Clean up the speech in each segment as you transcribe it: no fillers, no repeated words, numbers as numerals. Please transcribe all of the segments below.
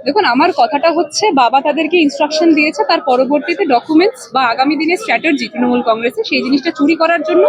দেখুন, আমার কথাটা হচ্ছে, বাবা তাদেরকে ইনস্ট্রাকশন দিয়েছে, তার পরবর্তীতে ডকুমেন্টস বা আগামী দিনের স্ট্র্যাটেজি তৃণমূল কংগ্রেসে সেই জিনিসটা চুরি করার জন্য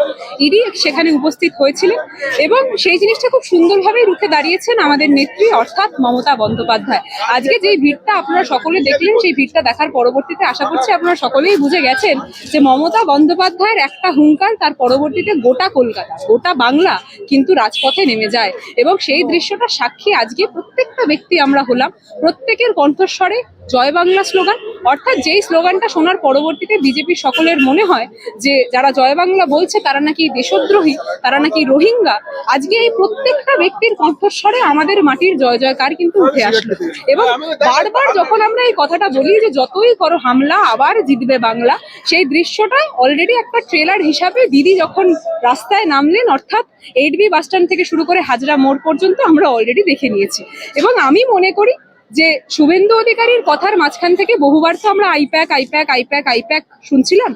ইডি সেখানে উপস্থিত হয়েছিলেন এবং সেই জিনিসটা খুব সুন্দরভাবেই রুখে দাঁড়িয়েছেন আমাদের নেত্রী অর্থাৎ মমতা বন্দ্যোপাধ্যায়। আজকে যেই ভিড়টা আপনারা সকলে দেখলেন, সেই ভিড়টা দেখার পরবর্তীতে আশা করছি আপনারা সকলেই বুঝে গেছেন যে মমতা বন্দ্যোপাধ্যায়ের একটা হুঙ্কার, তার পরবর্তীতে গোটা কলকাতা, গোটা বাংলা কিন্তু রাজপথে নেমে যায় এবং সেই দৃশ্যটা সাক্ষী আজকে প্রত্যেকটা ব্যক্তি আমরা হলাম। প্রত্যেকের কণ্ঠস্বরে জয় বাংলা স্লোগান, অর্থাৎ যেই স্লোগানটা শোনার পরবর্তীতে বিজেপির সকলের মনে হয় যে যারা জয় বাংলা বলছে তারা নাকি দেশদ্রোহী, তারা নাকি রোহিঙ্গা। আজকে এই প্রত্যেকটা ব্যক্তির কণ্ঠস্বরে আমাদের মাটির জয় জয়কার কিন্তু উঠে আসলো এবং বারবার যখন আমরা এই কথাটা বলি যে যতই করো হামলা আবার জিতবে বাংলা, সেই দৃশ্যটা অলরেডি একটা ট্রেলার হিসাবে দিদি যখন রাস্তায় নামলেন, অর্থাৎ 8B বাস স্ট্যান্ড থেকে শুরু করে হাজরা মোড় পর্যন্ত আমরা অলরেডি দেখে নিয়েছি। এবং আমি মনে করি যে শুভেন্দু অধিকারীর কথার মাঝখান থেকে বহুবার তো আমরা আইপ্যাক আইপ্যাক আইপ্যাক আইপ্যাক শুনছিলাম।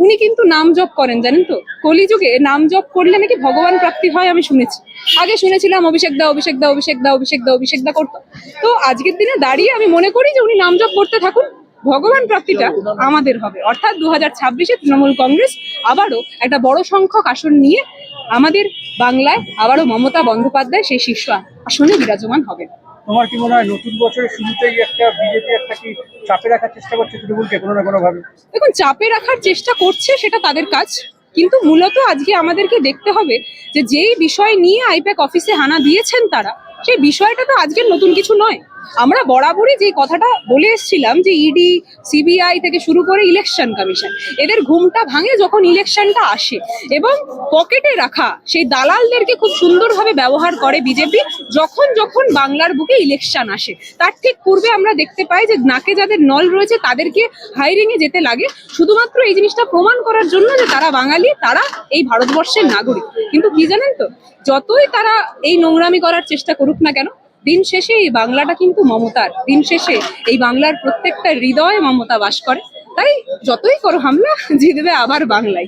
উনি কিন্তু নাম জপ করেন, জানেন তো, কলিযুগে নাম জপ করলে নাকি ভগবান প্রাপ্তি হয় আমি শুনেছি। আগে শুনেছিলাম অভিষেক দা অভিষেক দা অভিষেক দা অভিষেক দা অভিষেক দা করতো। তো আজকের দিনে দাঁড়িয়ে আমি মনে করি যে উনি নাম জপ করতে থাকুন, ভগবান প্রাপ্তিটা আমাদের হবে। অর্থাৎ 2026-এ তৃণমূল কংগ্রেস আবারও একটা বড় সংখ্যক আসন নিয়ে আমাদের বাংলায় আবারও মমতা বন্দ্যোপাধ্যায় সেই শীর্ষ আসনে বিরাজমান হবে। তোমার কি মনে হয় নতুন বছরের শুরুতেই একটা বিজেপি একটা কি চাপে রাখার চেষ্টা করছে তৃণমূলকে কোনো না কোনো ভাবে? দেখুন, চাপে রাখার চেষ্টা করছে সেটা তাদের কাজ, কিন্তু মূলত আজকে আমাদেরকে দেখতে হবে যে যেই বিষয় নিয়ে আইপ্যাক অফিসে হানা দিয়েছেন তারা, সেই বিষয়টা তো আজকের নতুন কিছু নয়। আমরা বরাবরই যে কথাটা বলে এসেছিলাম যে ইডি, সিবিআই থেকে শুরু করে ইলেকশন কমিশন, এদের ঘুমটা ভাঙে যখন ইলেকশনটা আসে এবং পকেটে রাখা সেই দালালদেরকে খুব সুন্দরভাবে ব্যবহার করে বিজেপি যখন যখন বাংলার বুকে ইলেকশন আসে। তার ঠিক পূর্বে আমরা দেখতে পাই যে নাকে যাদের নল রয়েছে তাদেরকে হাইরিং এ যেতে লাগে শুধুমাত্র এই জিনিসটা প্রমাণ করার জন্য যে তারা বাঙালি, তারা এই ভারতবর্ষের নাগরিক। কিন্তু কি জানেন তো, যতই তারা এই নোংরামি করার চেষ্টা করুক না কেন, দিন শেষে এই বাংলাটা কিন্তু মমতার। দিন শেষে এই বাংলার প্রত্যেকটা হৃদয়ে মমতা বাস করে। তাই যতই করো হামলা, জিতবে আবার বাংলায়।